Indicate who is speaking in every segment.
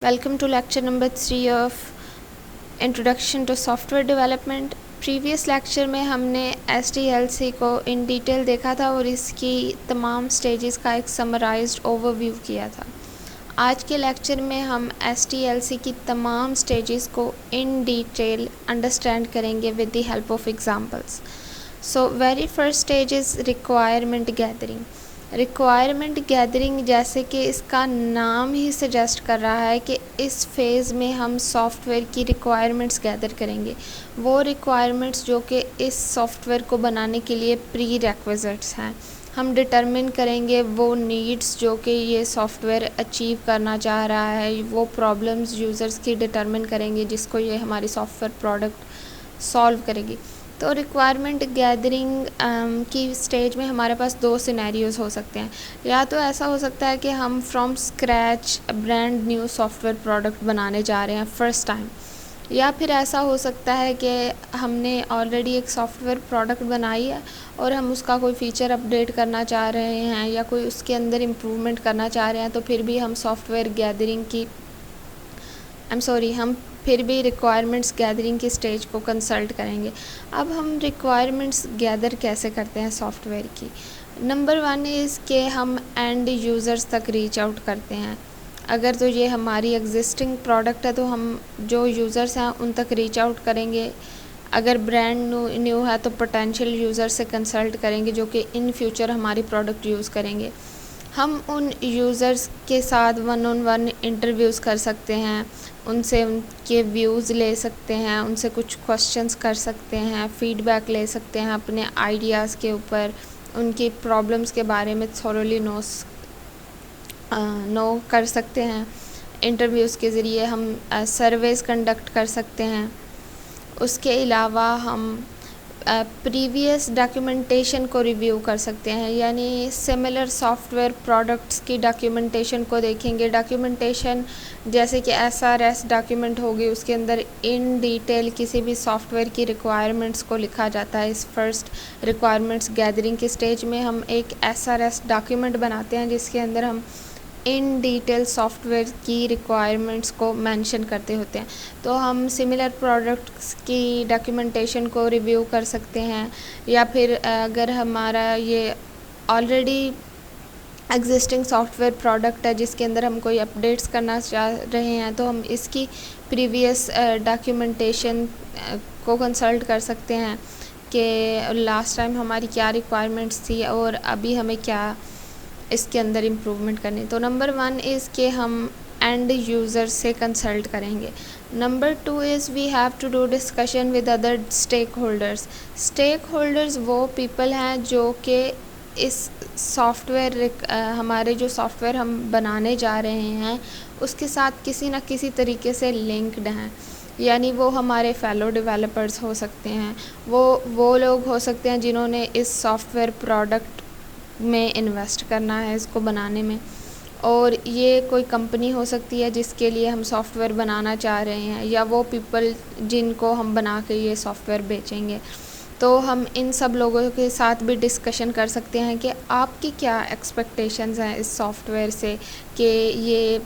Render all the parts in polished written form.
Speaker 1: Welcome to lecture number 3 of Introduction to Software Development. Previous lecture में हमने SDLC को in detail देखा था और इसकी तमाम स्टेजेस का एक समराइज्ड ओवरव्यू किया था। आज के लेक्चर में हम SDLC की तमाम स्टेजेस को इन डिटेल अंडरस्टैंड करेंगे with the help of examples. So very first stage is requirement gathering. Requirement gathering, जैसे कि इसका नाम ही सजेस्ट कर रहा है कि इस फेज़ में हम सॉफ्टवेयर की रिक्वायरमेंट्स गैदर करेंगे, वो रिक्वायरमेंट्स जो कि इस सॉफ्टवेयर को बनाने के लिए प्री रेक्विजिट्स हैं। हम डिटरमिन करेंगे वो नीड्स जो कि ये सॉफ्टवेयर अचीव करना चाह रहा है, वो प्रॉब्लम्स यूज़र्स की डिटरमिन करेंगे जिसको ये हमारी सॉफ्टवेयर प्रोडक्ट सॉल्व करेगी। तो रिक्वायरमेंट गैदरिंग की स्टेज में हमारे पास दो सिनेरियोज़ हो सकते हैं। या तो ऐसा हो सकता है कि हम from scratch brand new software product बनाने जा रहे हैं फ़र्स्ट टाइम, या फिर ऐसा हो सकता है कि हमने ऑलरेडी एक सॉफ्टवेयर प्रोडक्ट बनाई है और हम उसका कोई फ़ीचर अपडेट करना चाह रहे हैं या कोई उसके अंदर इम्प्रूवमेंट करना चाह रहे हैं, तो फिर भी हम सॉफ्टवेयर गैदरिंग की हम फिर भी रिक्वायरमेंट्स गैदरिंग की स्टेज को कंसल्ट करेंगे। अब हम रिक्वायरमेंट्स गैदर कैसे करते हैं सॉफ्टवेयर की। नंबर 1 इज़ कि हम एंड यूज़र्स तक रीच आउट करते हैं। अगर तो ये हमारी एग्जिस्टिंग प्रोडक्ट है तो हम जो यूज़र्स हैं उन तक रीच आउट करेंगे। अगर ब्रांड न्यू है तो पोटेंशियल यूज़र से कंसल्ट करेंगे जो कि इन फ्यूचर हमारी प्रोडक्ट यूज़ करेंगे। हम उन यूज़र्स के साथ 1-on-1 इंटरव्यूज़ कर सकते हैं, उनसे उनके व्यूज़ ले सकते हैं, उनसे कुछ क्वेश्चंस कर सकते हैं, फ़ीडबैक ले सकते हैं अपने आइडियाज़ के ऊपर, उनकी प्रॉब्लम्स के बारे में थॉरोली नो कर सकते हैं। इंटरव्यूज़ के ज़रिए हम सर्वेस कंडक्ट कर सकते हैं। उसके अलावा हम प्रीवियस डॉक्यूमेंटेशन को रिव्यू कर सकते हैं, यानी सिमिलर सॉफ्टवेयर प्रोडक्ट्स की डॉक्यूमेंटेशन को देखेंगे। डॉक्यूमेंटेशन जैसे कि SRS डॉक्यूमेंट होगी, उसके अंदर इन डिटेल किसी भी सॉफ्टवेयर की रिक्वायरमेंट्स को लिखा जाता है। इस फर्स्ट रिक्वायरमेंट्स गैदरिंग की स्टेज में हम एक SRS डॉक्यूमेंट बनाते हैं जिसके अंदर हम इन डिटेल सॉफ्टवेयर की रिक्वायरमेंट्स को मेंशन करते होते हैं। तो हम सिमिलर प्रोडक्ट्स की डॉक्यूमेंटेशन को रिव्यू कर सकते हैं, या फिर अगर हमारा ये ऑलरेडी एग्जिस्टिंग सॉफ्टवेयर प्रोडक्ट है जिसके अंदर हम कोई अपडेट्स करना चाह रहे हैं तो हम इसकी प्रीवियस डॉक्यूमेंटेशन को कंसल्ट कर सकते हैं कि लास्ट टाइम हमारी क्या रिक्वायरमेंट्स थी और अभी हमें क्या इसके अंदर इम्प्रूवमेंट करनी। तो नंबर 1 इज़ कि हम एंड यूज़र से कंसल्ट करेंगे। Number 2 is we have to do discussion with other stakeholders. Stakeholders वो पीपल हैं जो कि इस सॉफ्टवेयर हमारे जो सॉफ्टवेयर हम बनाने जा रहे हैं उसके साथ किसी न किसी तरीके से लिंक्ड हैं, यानी वो हमारे फेलो डेवलपर्स हो सकते हैं, वो लोग हो सकते हैं जिन्होंने इस सॉफ्टवेयर प्रोडक्ट में इन्वेस्ट करना है इसको बनाने में, और ये कोई कंपनी हो सकती है जिसके लिए हम सॉफ्टवेयर बनाना चाह रहे हैं, या वो पीपल जिनको हम बना के ये सॉफ्टवेयर बेचेंगे। तो हम इन सब लोगों के साथ भी डिस्कशन कर सकते हैं कि आपकी क्या एक्सपेक्टेशंस हैं इस सॉफ्टवेयर से, कि ये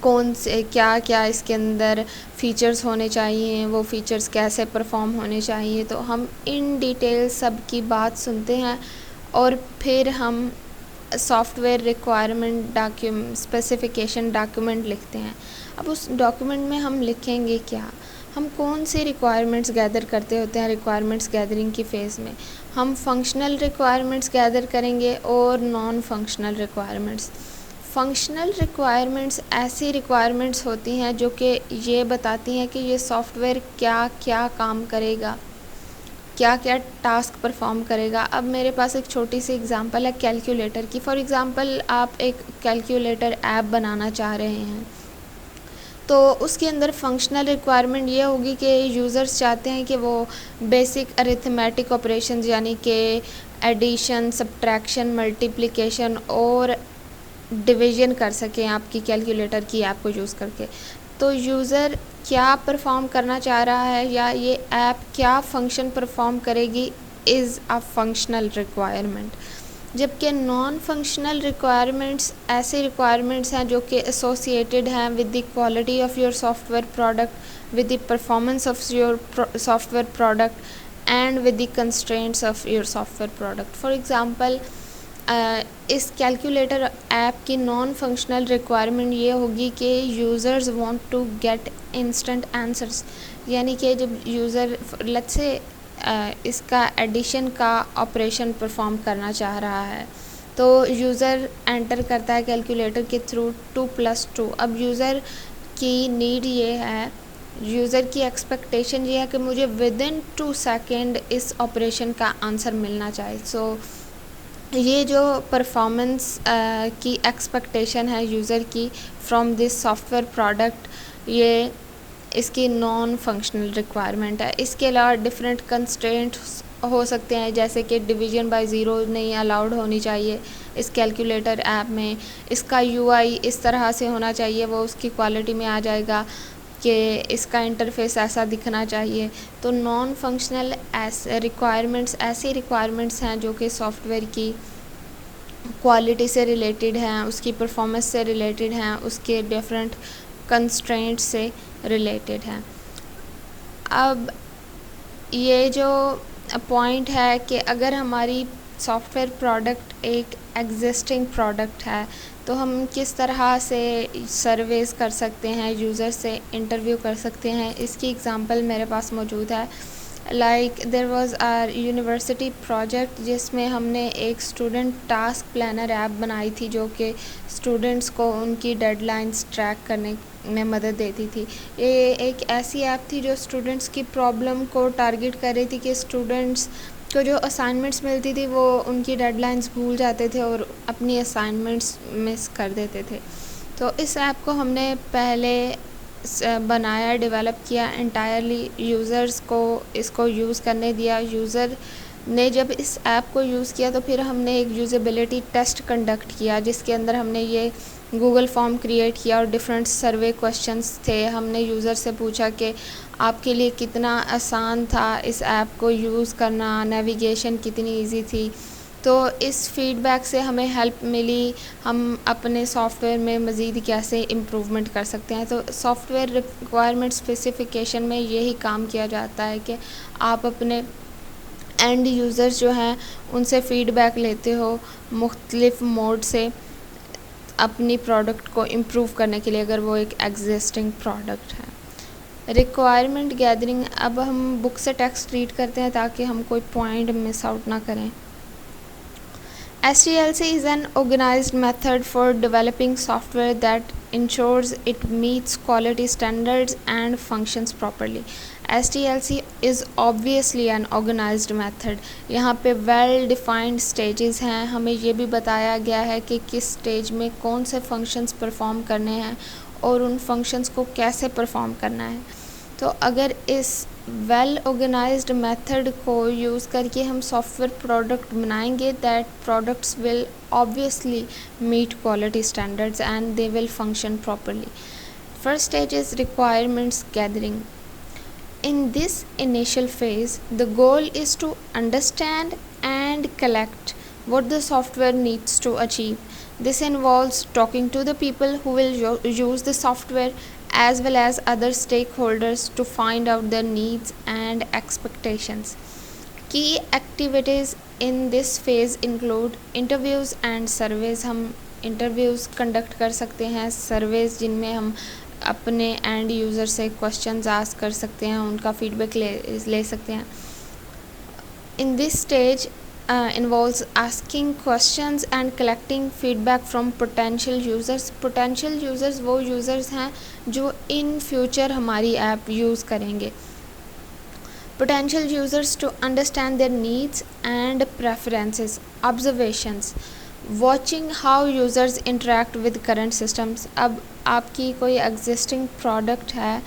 Speaker 1: कौन से क्या इसके अंदर फ़ीचर्स होने चाहिए, वो फ़ीचर्स कैसे परफॉर्म होने चाहिए। तो हम इन डिटेल सब की बात सुनते हैं और फिर हम सॉफ्टवेयर रिक्वायरमेंट स्पेसिफ़िकेशन डॉक्यूमेंट लिखते हैं। अब उस डॉक्यूमेंट में हम लिखेंगे क्या, हम कौन सी रिक्वायरमेंट्स गैदर करते होते हैं रिक्वायरमेंट्स गैदरिंग की फ़ेज़ में। हम फंक्शनल रिक्वायरमेंट्स गैदर करेंगे और non functional requirements. Functional requirements ऐसी रिक्वायरमेंट्स होती हैं जो कि ये बताती हैं कि ये सॉफ्टवेयर क्या क्या काम करेगा, क्या क्या टास्क परफॉर्म करेगा। अब मेरे पास एक छोटी सी एग्जांपल है कैलकुलेटर की। फॉर एग्जांपल आप एक कैलकुलेटर ऐप बनाना चाह रहे हैं तो उसके अंदर फंक्शनल रिक्वायरमेंट ये होगी कि यूज़र्स चाहते हैं कि वो बेसिक अरिथमेटिक ऑपरेशंस यानी कि एडिशन, सब्ट्रैक्शन, मल्टीप्लिकेशन और डिवीज़न कर सकें आपकी कैलकुलेटर की ऐप को यूज़ करके। तो यूज़र क्या परफॉर्म करना चाह रहा है या ये ऐप क्या फंक्शन परफॉर्म करेगी इज़ अ फंक्शनल रिक्वायरमेंट। जबकि नॉन फंक्शनल रिक्वायरमेंट्स ऐसे रिक्वायरमेंट्स हैं जो कि एसोसिएटेड हैं with the quality of your software product, with the performance of your software product and with the constraints of your software product. For example, इस calculator app की non functional requirement ये होगी कि users want to get instant answers, यानी कि जब user let's say इसका addition का ऑपरेशन परफॉर्म करना चाह रहा है तो यूज़र एंटर करता है कैलकुलेटर के थ्रू 2+2। अब यूज़र की नीड ये है, यूज़र की एक्सपेक्टेशन ये है कि मुझे विदिन 2 सेकेंड इस ऑपरेशन का आंसर मिलना चाहिए। सो ये जो परफॉर्मेंस की एक्सपेक्टेशन है यूज़र की फ्रॉम दिस सॉफ्टवेयर प्रोडक्ट, ये इसकी नॉन फंक्शनल रिक्वायरमेंट है। इसके अलावा डिफरेंट कंस्ट्रेंट्स हो सकते हैं, जैसे कि डिवीजन बाय ज़ीरो नहीं अलाउड होनी चाहिए इस कैलकुलेटर ऐप में, इसका यूआई इस तरह से होना चाहिए, वो उसकी क्वालिटी में आ जाएगा कि इसका इंटरफेस ऐसा दिखना चाहिए। तो नॉन फंक्शनल ऐसे रिक्वायरमेंट्स ऐसी रिक्वायरमेंट्स हैं जो कि सॉफ्टवेयर की क्वालिटी से रिलेटेड हैं, उसकी परफॉर्मेंस से रिलेटेड हैं, उसके डिफरेंट कंस्ट्रेंट्स से रिलेटेड हैं। अब ये जो पॉइंट है कि अगर हमारी सॉफ्टवेयर प्रोडक्ट एक एग्जिस्टिंग प्रोडक्ट है तो हम किस तरह से सर्वेस कर सकते हैं, यूज़र से इंटरव्यू कर सकते हैं, इसकी एग्ज़ाम्पल मेरे पास मौजूद है। Like there was our university project जिसमें हमने एक स्टूडेंट टास्क प्लानर ऐप बनाई थी जो कि स्टूडेंट्स को उनकी डेडलाइंस ट्रैक करने में मदद देती थी। ये एक ऐसी ऐप थी जो स्टूडेंट्स की प्रॉब्लम को टारगेट कर रही थी कि स्टूडेंट्स को जो असाइनमेंट्स मिलती थी वो उनकी डेडलाइंस भूल जाते थे और अपनी असाइनमेंट्स मिस कर देते थे। तो इस ऐप को हमने पहले बनाया, डेवलप किया, एंटायरली यूज़र्स को इसको यूज़ करने दिया। यूज़र ने जब इस ऐप को यूज़ किया तो फिर हमने एक यूज़ेबिलिटी टेस्ट कंडक्ट किया जिसके अंदर हमने ये गूगल फॉर्म क्रिएट किया और डिफरेंट सर्वे क्वेश्चंस थे। हमने यूज़र से पूछा कि आपके लिए कितना आसान था इस ऐप को यूज़ करना, नेविगेशन कितनी इजी थी। तो इस फीडबैक से हमें हेल्प मिली हम अपने सॉफ्टवेयर में मज़ीद कैसे इम्प्रूवमेंट कर सकते हैं। तो सॉफ्टवेयर रिक्वायरमेंट स्पेसिफ़िकेशन में यही काम किया जाता है कि आप अपने एंड यूज़र्स जो हैं उनसे फ़ीडबैक लेते हो मुख्तलिफ़ मोड से अपनी प्रोडक्ट को इम्प्रूव करने के लिए, अगर वो एक एग्जिस्टिंग प्रोडक्ट है। रिक्वायरमेंट गैदरिंग, अब हम बुक से टेक्स्ट रीड करते हैं ताकि हम कोई पॉइंट मिस आउट ना करें। SDLC is an organized method for developing software that ensures it meets quality standards and functions properly. SDLC is obviously an organized method. यहाँ पे well defined stages हैं, हमें ये भी बताया गया है कि किस स्टेज में कौन से फंक्शंस परफॉर्म करने हैं और उन फंक्शंस को कैसे परफॉर्म करना है। तो अगर इस वेल ऑर्गेनाइज्ड मेथड को यूज़ करके हम सॉफ्टवेयर प्रोडक्ट बनाएंगे that products will obviously meet quality standards and they will function properly. First stage is requirements gathering. In this initial phase, the goal is to understand and collect what the software needs to achieve. This involves talking to the people who will use the software as well as other stakeholders to find out their needs and expectations. Key activities in this phase include interviews and surveys. हम interviews conduct कर सकते हैं, surveys जिनमें हम अपने and user से questions ask कर सकते हैं, उनका फीडबैक ले सकते हैं. In this stage involves asking questions and collecting feedback from potential users. Potential users वो यूज़र्स हैं जो इन फ्यूचर हमारी ऐप यूज़ करेंगे. potential users to understand their needs and preferences. Observations, watching how users interact with current systems. अब आपकी कोई existing product है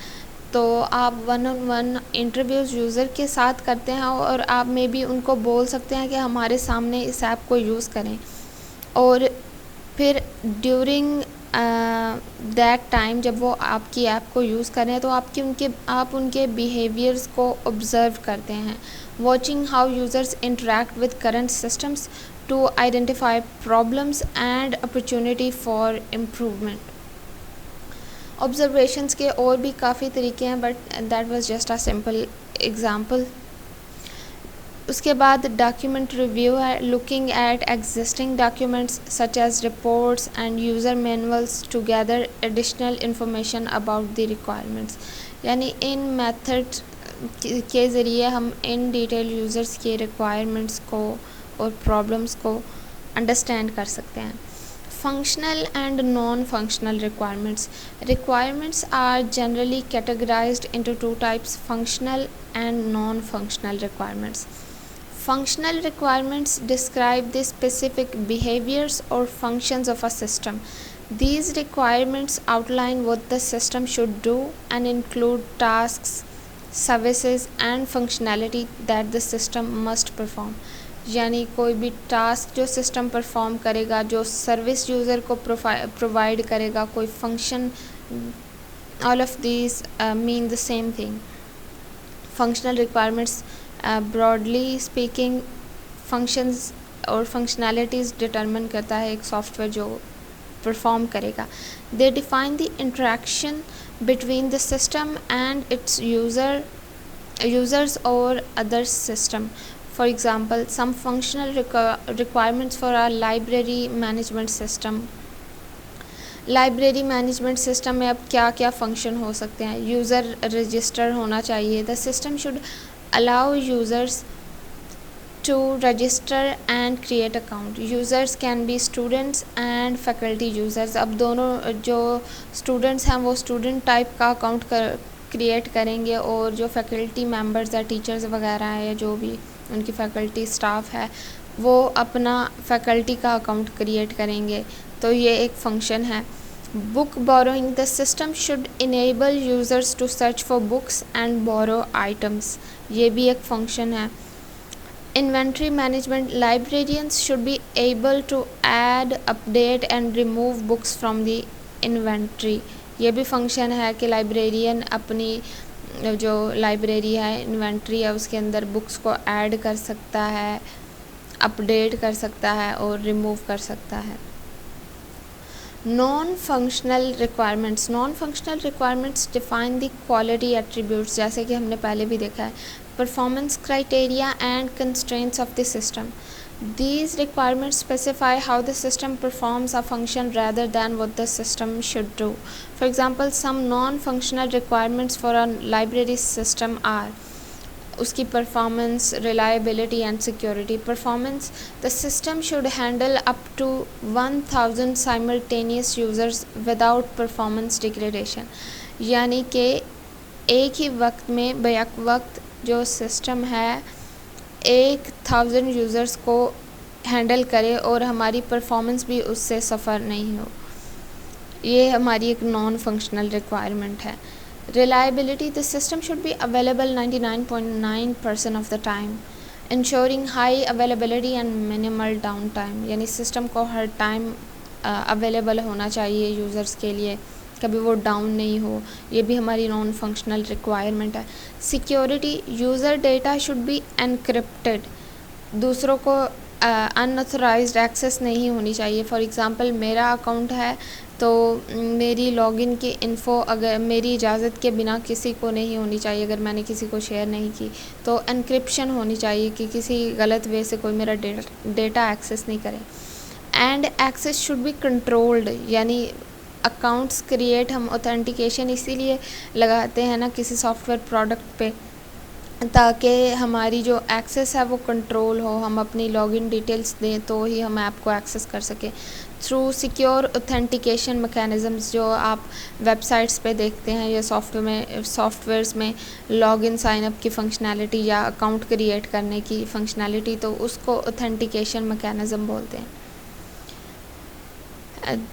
Speaker 1: तो आप 1-on-1 इंटरव्यूज़ यूज़र के साथ करते हैं और आप मे बी उनको बोल सकते हैं कि हमारे सामने इस ऐप को यूज़ करें, और फिर ड्यूरिंग दैट टाइम जब वो आपकी ऐप को यूज़ करें तो आप उनके बिहेवियर्स को ऑब्ज़र्व करते हैं. Watching how users interact with current systems to identify problems and opportunity for improvement. Observations के और भी काफ़ी तरीके हैं, but that was just a simple example. उसके बाद डॉक्यूमेंट रिव्यू है, looking at existing documents such as reports and user manuals to gather additional information about the requirements. यानी इन मेथड के ज़रिए हम इन डिटेल यूज़र्स के रिक्वायरमेंट्स को और प्रॉब्लम्स को अंडरस्टैंड कर सकते हैं। Functional and non functional requirements are generally categorised into two types, functional and non functional requirements. Functional requirements describe the specific behaviors or functions of a system. These requirements outline what the system should do and include tasks, services and functionality that the system must perform. यानी कोई भी task जो system perform करेगा, जो service user को provide करेगा, कोई function, all of these mean the same thing. Functional requirements, broadly speaking, functions और functionalities determine करता है एक सॉफ्टवेयर जो परफॉर्म करेगा. They define the interaction between the system and its users or other system. For example, some functional requirements for a library management system. Library management system में अब क्या क्या फंक्शन हो सकते हैं. यूज़र रजिस्टर होना चाहिए. The system should allow users to register and create account. Users can be students and faculty users. अब दोनों जो स्टूडेंट्स हैं वो स्टूडेंट टाइप का अकाउंट क्रिएट करेंगे और जो फैकल्टी मेंबर्स या टीचर्स वगैरह है या जो भी उनकी फैकल्टी स्टाफ है वो अपना फैकल्टी का अकाउंट क्रिएट करेंगे. तो ये एक फंक्शन है. Book borrowing. The system should enable users to search for books and borrow items. ये भी एक फंक्शन है. Inventory management. Librarians should be able to add, update and remove books from the inventory. ये भी function है कि librarian अपनी जो लाइब्रेरी है, इन्वेंट्री है, उसके अंदर बुक्स को ऐड कर सकता है, अपडेट कर सकता है और रिमूव कर सकता है. Non functional requirements define the quality attributes. जैसे कि हमने पहले भी देखा है. Performance criteria and constraints of the system. These requirements specify how the system performs a function rather than what the system should do. For example, some non-functional requirements for a library system are उसकी performance, reliability and security. Performance, the system should handle up to 1000 simultaneous users without performance degradation. यानी कि एक ही वक्त में back वक्त जो system है 1000 users को हैंडल करे और हमारी परफॉर्मेंस भी उससे सफ़र नहीं हो. ये हमारी एक नॉन फंक्शनल रिक्वायरमेंट है. Reliability. The system should be available 99.9% of the time, ensuring high availability and minimal down time. यानी सिस्टम को हर टाइम अवेलेबल होना चाहिए यूज़र्स के लिए, कभी वो डाउन नहीं हो. ये भी हमारी नॉन फंक्शनल रिक्वायरमेंट है. Security. User data should be encrypted. दूसरों को अनऑथराइज्ड एक्सेस नहीं होनी चाहिए. फॉर एग्ज़ाम्पल, मेरा अकाउंट है तो मेरी लॉगिन की इन्फ़ो अगर मेरी इजाज़त के बिना किसी को नहीं होनी चाहिए. अगर मैंने किसी को शेयर नहीं की तो एनक्रिप्शन होनी चाहिए कि किसी गलत वे से कोई मेरा डेटा एक्सेस नहीं करे. And access should be controlled. यानी अकाउंट्स क्रिएट हम ऑथेंटिकेशन इसीलिए लगाते हैं ना किसी सॉफ्टवेयर प्रोडक्ट पे, ताकि हमारी जो एक्सेस है वो कंट्रोल हो. हम अपनी लॉगिन डिटेल्स दें तो ही हम ऐप को एक्सेस कर सकें. थ्रू सिक्योर ऑथेंटिकेशन मैकेनिज़म्स जो आप वेबसाइट्स पे देखते हैं या सॉफ्टवेयर्स में लॉगिन साइन अप की फंक्शनैलिटी या अकाउंट क्रिएट करने की फंक्शनैलिटी, तो उसको ऑथेंटिकेशन मैकेनिज़म बोलते हैं.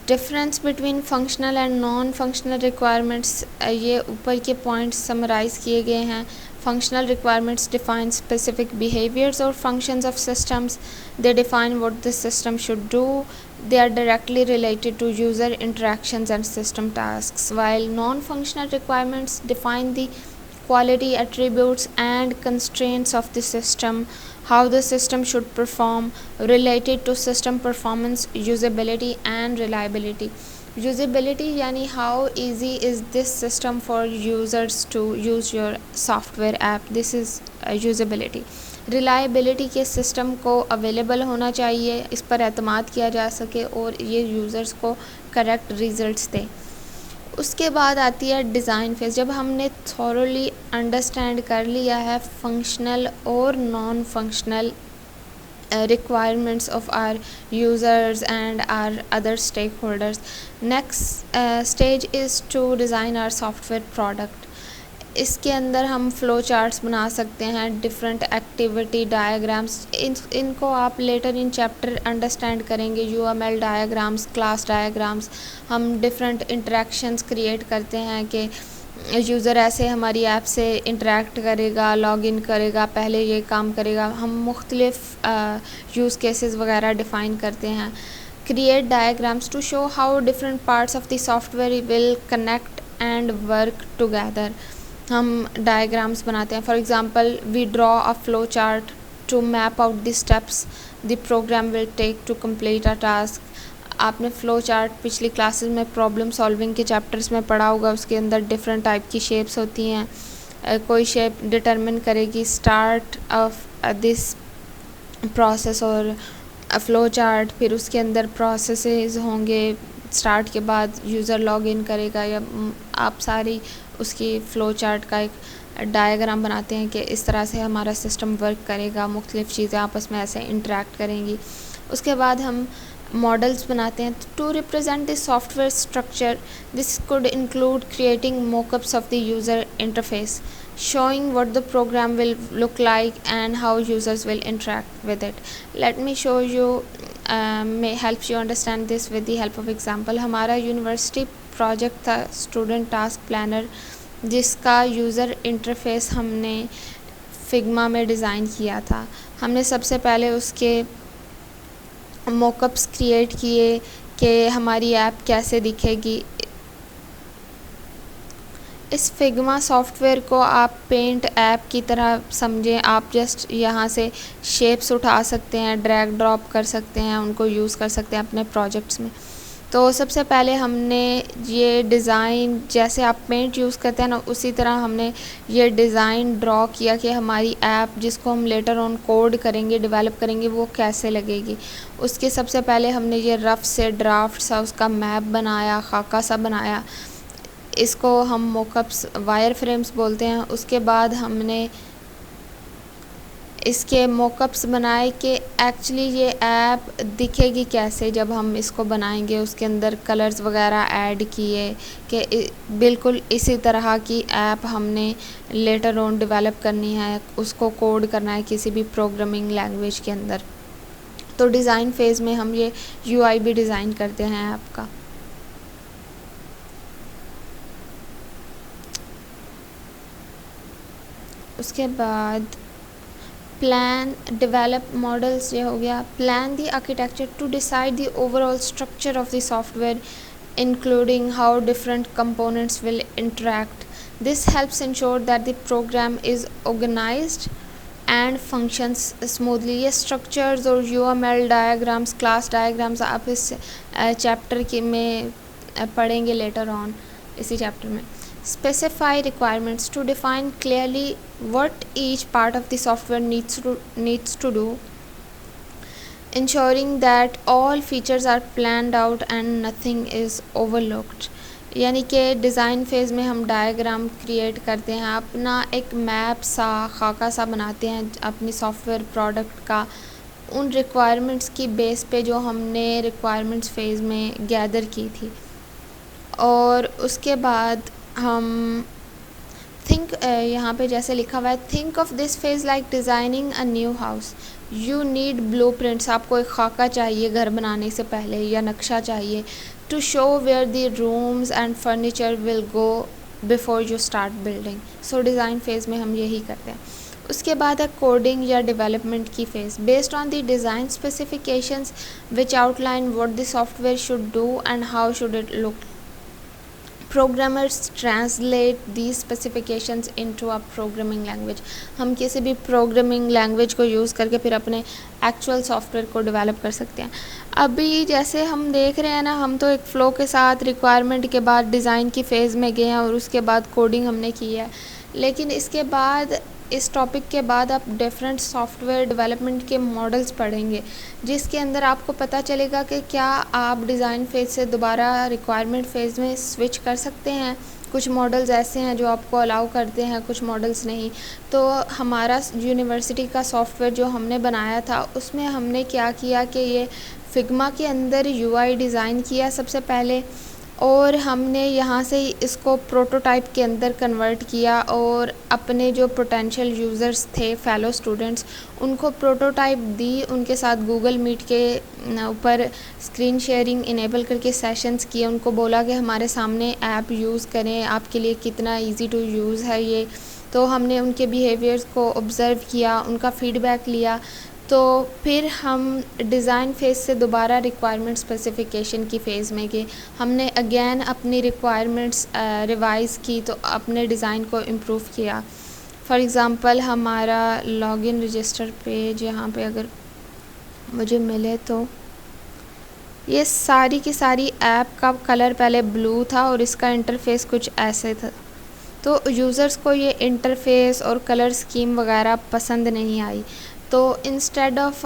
Speaker 1: Difference between functional and non functional requirements. ये ऊपर के पॉइंट्स समराइज़ किए गए हैं. Functional requirements define specific behaviours और functions of systems. They define what the system should do. They are directly related to user interactions and system tasks, while non-functional requirements define the quality attributes and constraints of the system, how the system should perform, related to system performance, usability and reliability. Usability यानी how easy is this system for users to use your software app, this is usability. Reliability के system को available होना चाहिए, इस पर एतमाद किया जा सके और ये यूज़र्स को करेक्ट रिज़ल्ट्स दे। उसके बाद आती है डिज़ाइन फेज़, जब हमने थॉरली अंडरस्टैंड कर लिया है फंक्शनल और non functional requirements of our users and our other stakeholders. Next stage is to design our software product. इसके अंदर हम फ़्लो चार्ट्स बना सकते हैं, डिफरेंट एक्टिविटी डायग्राम्स, इनको आप लेटर इन चैप्टर अंडरस्टैंड करेंगे। UML डायग्राम्स, क्लास डायग्राम्स, हम डिफरेंट इंटरेक्शंस क्रिएट करते हैं कि यूज़र ऐसे हमारी ऐप से इंटरेक्ट करेगा, लॉगिन करेगा, पहले ये काम करेगा। हम मुख्तलिफ़ यूज़ केसेस वगैरह डिफ़ाइन करते हैं। Create diagrams to show how different parts of the software will connect and work together. हम डायग्राम्स बनाते हैं। For example we draw a flow chart to map out the steps the program will take to complete a task. आपने flow chart पिछली classes में problem solving के chapters में पढ़ा होगा, उसके अंदर डिफरेंट टाइप की शेप्स होती हैं। कोई शेप डिटरमिन करेगी स्टार्ट ऑफ दिस प्रोसेस और फ़्लो चार्ट, फिर उसके अंदर प्रोसेसेस होंगे, स्टार्ट के बाद यूज़र लॉग इन करेगा, या आप सारी उसकी फ़्लो चार्ट का एक डायग्राम बनाते हैं कि इस तरह से हमारा सिस्टम वर्क करेगा, मुख्तलिफ़ चीज़ें आपस में ऐसे इंटरेक्ट करेंगी। उसके बाद हम मॉडल्स बनाते हैं to represent the software structure. This could include creating mockups of the user interface, showing what the program will look like and how users will interact with it. Let me show you, may helps you understand this with the help of example. हमारा university project था student task planner, जिसका user interface हमने Figma में design किया था। हमने सबसे पहले उसके मॉकअप्स क्रिएट किए कि हमारी ऐप कैसे दिखेगी। इस फिग्मा सॉफ्टवेयर को आप पेंट ऐप की तरह समझें। आप जस्ट यहाँ से शेप्स उठा सकते हैं, ड्रैग ड्रॉप कर सकते हैं, उनको यूज़ कर सकते हैं अपने प्रोजेक्ट्स में। तो सबसे पहले हमने ये डिज़ाइन, जैसे आप पेंट यूज़ करते हैं ना, उसी तरह हमने ये डिज़ाइन ड्रॉ किया कि हमारी ऐप जिसको हम लेटर ऑन कोड करेंगे, डेवलप करेंगे, वो कैसे लगेगी। उसके सबसे पहले हमने ये रफ़ से ड्राफ्ट सा उसका मैप बनाया, खाका सा बनाया। इसको हम मॉकअप्स वायर फ्रेम्स बोलते हैं। उसके बाद हमने इसके मॉकअप्स बनाए कि एक्चुअली ये ऐप दिखेगी कैसे जब हम इसको बनाएंगे। उसके अंदर कलर्स वगैरह ऐड किए कि बिल्कुल इसी तरह की ऐप हमने लेटर ऑन डेवलप करनी है, उसको कोड करना है किसी भी प्रोग्रामिंग लैंग्वेज के अंदर। तो डिज़ाइन फ़ेज़ में हम ये UI भी डिज़ाइन करते हैं ऐप का। उसके बाद प्लान, डेवलप, मॉडल्स ये हो गया। Plan the architecture to decide the overall structure of the software including how different components will interact. This helps ensure that the program is organised and functions smoothly. ये structures और UML diagrams, class diagrams आप इस chapter के में पढ़ेंगे later on, इसी chapter में। Specify requirements to define clearly what each part of the software needs to do, ensuring that all features are planned out and nothing is overlooked. यानी कि design phase में हम diagram create करते हैं, अपना एक मैप सा, खाका सा बनाते हैं अपनी सॉफ्टवेयर प्रोडक्ट का, उन रिक्वायरमेंट्स की बेस पे जो हमने रिक्वायरमेंट्स फ़ेज़ में गैदर की थी। और उसके बाद हम यहाँ पे जैसे लिखा हुआ है, think of this phase like designing a new house. You need blueprints, आपको एक खाका चाहिए घर बनाने से पहले, या नक्शा चाहिए, to show where the rooms and furniture will go before you start building. So design phase में हम यही करते हैं। उसके बाद है कोडिंग या डेवलपमेंट की phase. Based on the design specifications which outline what the software should do and how should it look, programmers translate the specifications into a programming language. हम किसी भी प्रोग्रामिंग लैंग्वेज को यूज़ करके फिर अपने actual software को develop कर सकते हैं। अभी जैसे हम देख रहे हैं ना, हम तो एक फ़्लो के साथ रिक्वायरमेंट के बाद डिज़ाइन की फ़ेज़ में गए हैं और उसके बाद कोडिंग हमने की है, लेकिन इसके बाद इस टॉपिक के बाद आप डिफरेंट सॉफ्टवेयर डेवलपमेंट के मॉडल्स पढ़ेंगे, जिसके अंदर आपको पता चलेगा कि क्या आप डिज़ाइन फ़ेज़ से दोबारा रिक्वायरमेंट फ़ेज़ में स्विच कर सकते हैं। कुछ मॉडल्स ऐसे हैं जो आपको अलाउ करते हैं, कुछ मॉडल्स नहीं। तो हमारा यूनिवर्सिटी का सॉफ्टवेयर जो हमने बनाया था, उसमें हमने क्या किया कि ये फिग्मा के अंदर यूआई डिज़ाइन किया सबसे पहले, और हमने यहाँ से इसको प्रोटोटाइप के अंदर कन्वर्ट किया और अपने जो पोटेंशियल यूज़र्स थे, फेलो स्टूडेंट्स, उनको प्रोटोटाइप दी। उनके साथ गूगल मीट के ऊपर स्क्रीन शेयरिंग इनेबल करके सेशंस किए, उनको बोला कि हमारे सामने ऐप यूज़ करें, आपके लिए कितना इजी टू यूज़ है ये। तो हमने उनके बिहेवियर्स को ऑब्ज़र्व किया, उनका फ़ीडबैक लिया। तो फिर हम डिज़ाइन फ़ेज़ से दोबारा रिक्वायरमेंट स्पेसिफ़िकेशन की फ़ेज़ में गए। हमने अगेन अपनी रिक्वायरमेंट्स रिवाइज़ की, तो अपने डिज़ाइन को इम्प्रूव किया। फॉर एग्ज़ाम्पल हमारा लॉगिन रजिस्टर पेज यहाँ पे अगर मुझे मिले, तो ये सारी की सारी ऐप का कलर पहले ब्लू था और इसका इंटरफ़ेस कुछ ऐसे था। तो यूज़र्स को ये इंटरफ़ेस और कलर स्कीम वगैरह पसंद नहीं आई। तो instead of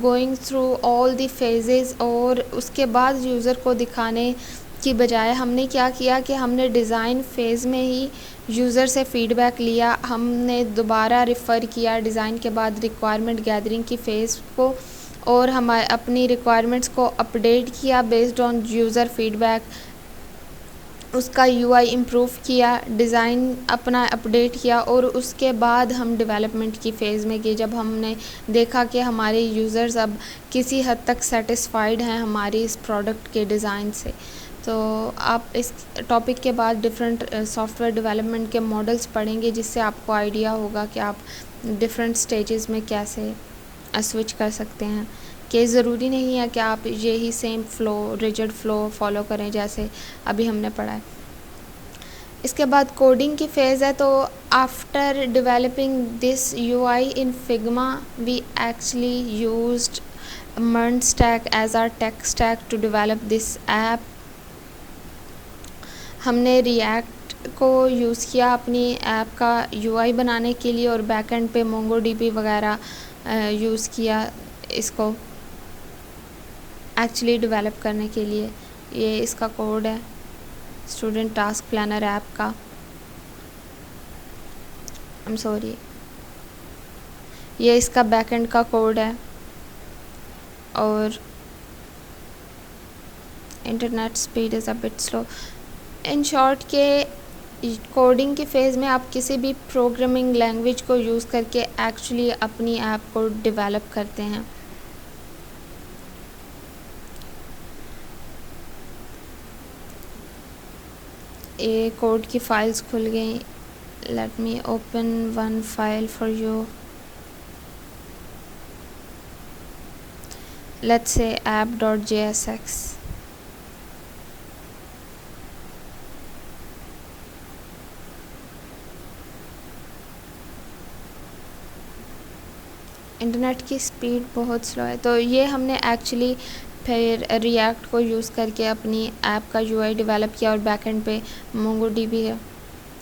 Speaker 1: going through all the phases और उसके बाद यूज़र को दिखाने की बजाय हमने क्या किया कि हमने डिज़ाइन फ़ेज़ में ही यूज़र से फ़ीडबैक लिया। हमने दोबारा रिफ़र किया डिज़ाइन के बाद रिक्वायरमेंट गैदरिंग की फ़ेज़ को, और हम अपनी रिक्वायरमेंट्स को अपडेट किया बेस्ड ऑन यूज़र फ़ीडबैक। उसका यूआई इम्प्रूव किया, डिज़ाइन अपना अपडेट किया, और उसके बाद हम डेवलपमेंट की फ़ेज़ में गए, जब हमने देखा कि हमारे यूज़र्स अब किसी हद तक सेटिस्फाइड हैं हमारी इस प्रोडक्ट के डिज़ाइन से। तो आप इस टॉपिक के बाद डिफरेंट सॉफ्टवेयर डेवलपमेंट के मॉडल्स पढ़ेंगे, जिससे आपको आइडिया होगा कि आप डिफरेंट स्टेजेस में कैसे स्विच कर सकते हैं, कि ज़रूरी नहीं है कि आप यही same flow, rigid flow follow करें जैसे अभी हमने पढ़ा है। इसके बाद कोडिंग की फ़ेज़ है। तो after developing this UI in Figma we actually used MERN stack as our tech stack to develop this app. हमने रिएक्ट को यूज़ किया अपनी ऐप का यूआई बनाने के लिए, और बैकएंड पे MongoDB वगैरह यूज़ किया इसको एक्चुअली डेवलप करने के लिए। ये इसका कोड है स्टूडेंट टास्क प्लानर ऐप का। ये इसका बैकएंड का कोड है, और internet speed is a bit slow. In short के कोडिंग के फ़ेज़ में आप किसी भी प्रोग्रामिंग लैंग्वेज को यूज़ करके एक्चुअली अपनी ऐप को डेवलप करते हैं। ये कोड की फाइल्स खुल गई। Let me open one file for you. Let's say app.jsx। Internet की स्पीड बहुत स्लो है। तो ये हमने एक्चुअली फिर रिएक्ट को यूज़ करके अपनी ऐप का यूआई डेवलप किया, और बैकएंड पे MongoDB है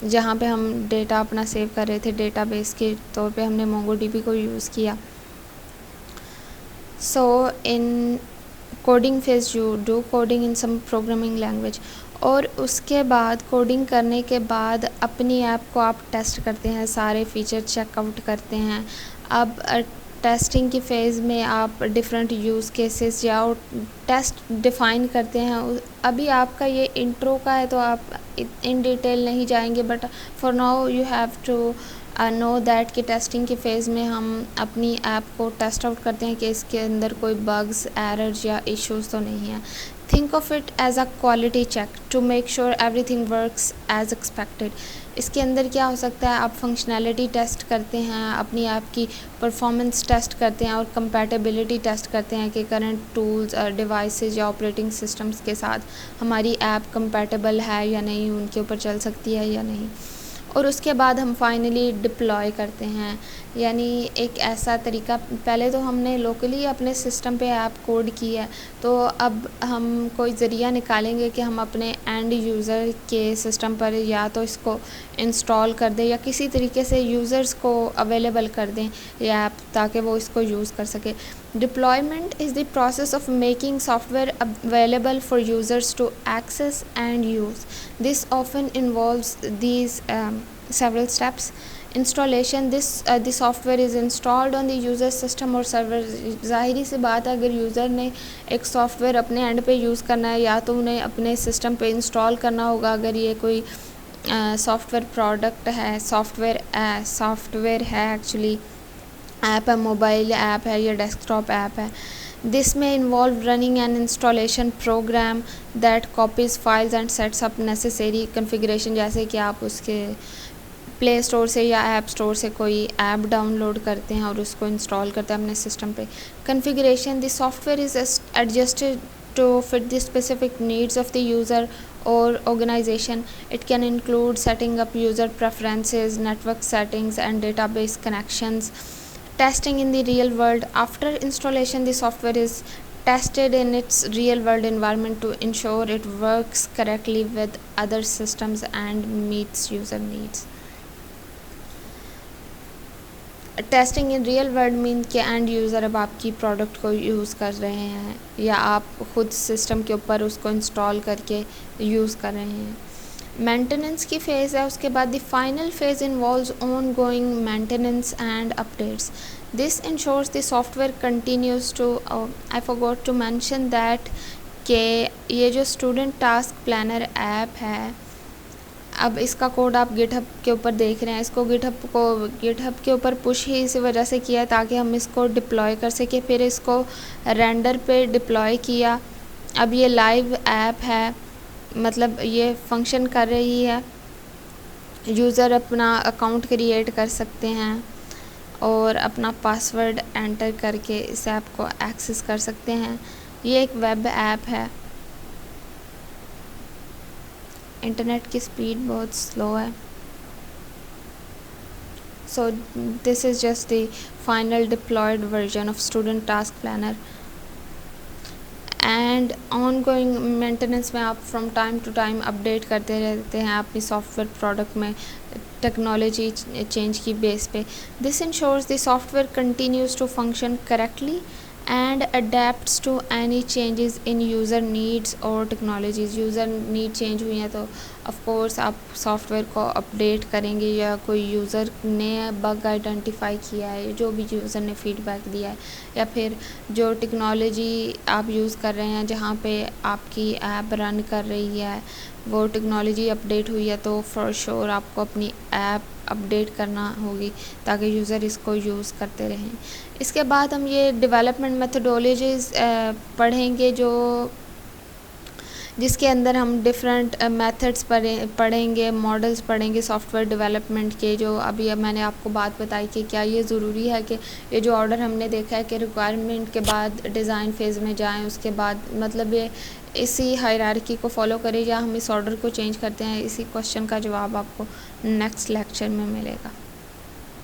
Speaker 1: जहाँ पे हम डेटा अपना सेव कर रहे थे। डेटाबेस के तौर पे हमने MongoDB को यूज़ किया। So in coding phase you do coding in some programming language, और उसके बाद कोडिंग करने के बाद अपनी ऐप को आप टेस्ट करते हैं, सारे फीचर चेकआउट करते हैं। अब टेस्टिंग की फ़ेज़ में आप डिफरेंट यूज़ केसेस या टेस्ट डिफ़ाइन करते हैं। अभी आपका ये इंट्रो का है, तो आप इन डिटेल नहीं जाएंगे, but for now you have to know that कि टेस्टिंग की फ़ेज़ में हम अपनी ऐप को टेस्ट आउट करते हैं कि इसके अंदर कोई बग्स, एरर्स या इश्यूज़ तो नहीं है। Think of it as a quality check to make sure everything works as expected. इसके अंदर क्या हो सकता है, आप फंक्शनैलिटी टेस्ट करते हैं, अपनी ऐप की परफॉर्मेंस टेस्ट करते हैं और कंपैटिबिलिटी टेस्ट करते हैं कि करंट टूल्स डिवाइसेस या ऑपरेटिंग सिस्टम्स के साथ हमारी ऐप कंपैटिबल है या नहीं, उनके ऊपर चल सकती है या नहीं। और उसके बाद हम फाइनली डिप्लॉय करते हैं, यानी एक ऐसा तरीका, पहले तो हमने लोकली अपने सिस्टम पे ऐप कोड की है, तो अब हम कोई ज़रिया निकालेंगे कि हम अपने एंड यूज़र के सिस्टम पर या तो इसको इंस्टॉल कर दें या किसी तरीके से यूज़र्स को अवेलेबल कर दें ये ऐप, ताकि वो इसको यूज़ कर सके। Deployment is the process of making software available for users to access and use. This often involves these several steps. Installation, the software is installed on the user system or server। ज़ाहिरी सी बात है, अगर user ने एक software अपने and पे use करना है या तो उन्हें अपने सिस्टम पे इंस्टॉल करना होगा, अगर ये कोई सॉफ्टवेयर प्रोडक्ट है, सॉफ्टवेयर है एक्चुअली, ऐप है, मोबाइल ऐप है या डेस्कटॉप ऐप है। This may involve running an installation program that copies files and sets up necessary configuration, जैसे कि आप उसके प्ले स्टोर से या ऐप स्टोर से कोई ऐप डाउनलोड करते हैं और उसको इंस्टॉल करते हैं अपने सिस्टम पे। Configuration, the software is adjusted to fit the specific needs of the user or organization. It can include setting up user preferences, network settings, and database connections. Testing in the real world. After installation, the software is tested in its real world environment to ensure it works correctly with other systems and meets user needs. Testing in real world mean कि end user अब आपकी product को use कर रहे हैं या आप ख़ुद सिस्टम के ऊपर उसको इंस्टॉल करके यूज़ कर रहे हैं। मेंटेनेंस की फ़ेज़ है, उसके बाद the final phase involves ongoing maintenance and updates. This ensures the software continues to, I forgot to mention that कि ये जो स्टूडेंट टास्क प्लानर ऐप है, अब इसका कोड आप गिटहब के ऊपर देख रहे हैं। इसको गिटहब के ऊपर पुश ही इसी वजह से किया है ताकि हम इसको डिप्लॉय कर सकें। फिर इसको रेंडर पे डिप्लॉय किया। अब ये लाइव ऐप है, मतलब ये फंक्शन कर रही है। यूज़र अपना अकाउंट क्रिएट कर सकते हैं और अपना पासवर्ड एंटर करके इस ऐप को एक्सेस कर सकते हैं। ये एक वेब ऐप है। इंटरनेट की स्पीड बहुत स्लो है। So this is just the final deployed version of student task planner. And ongoing maintenance में आप from time to time update करते रहते हैं अपनी सॉफ्टवेयर प्रोडक्ट में टेक्नोलॉजी चेंज की बेस पे। This ensures the software continues to function correctly and adapts to any changes in user needs or technologies। User need change हुई हैं तो ऑफ कोर्स आप सॉफ्टवेयर को अपडेट करेंगे, या कोई यूज़र ने बग आइडेंटिफाई किया है, जो भी यूज़र ने फीडबैक दिया है, या फिर जो टेक्नोलॉजी आप यूज़ कर रहे हैं जहाँ पे आपकी ऐप रन कर रही है वो टेक्नोलॉजी अपडेट हुई है, तो फॉर श्योर आपको अपनी ऐप अपडेट करना होगी ताकि यूज़र इसको यूज़ करते रहें। इसके बाद हम ये डेवलपमेंट मेथडोलॉजीज़ पढ़ेंगे जिसके अंदर हम डिफरेंट मेथड्स पढ़ेंगे, मॉडल्स पढ़ेंगे सॉफ्टवेयर डेवलपमेंट के। जो अभी अब मैंने आपको बात बताई कि क्या ये ज़रूरी है कि ये जो ऑर्डर हमने देखा है कि रिक्वायरमेंट के बाद डिज़ाइन फेज़ में जाएं, उसके बाद मतलब ये इसी हायरार्की को फॉलो करें या हम इस ऑर्डर को चेंज करते हैं। इसी क्वेश्चन का जवाब आपको नेक्स्ट लेक्चर में मिलेगा।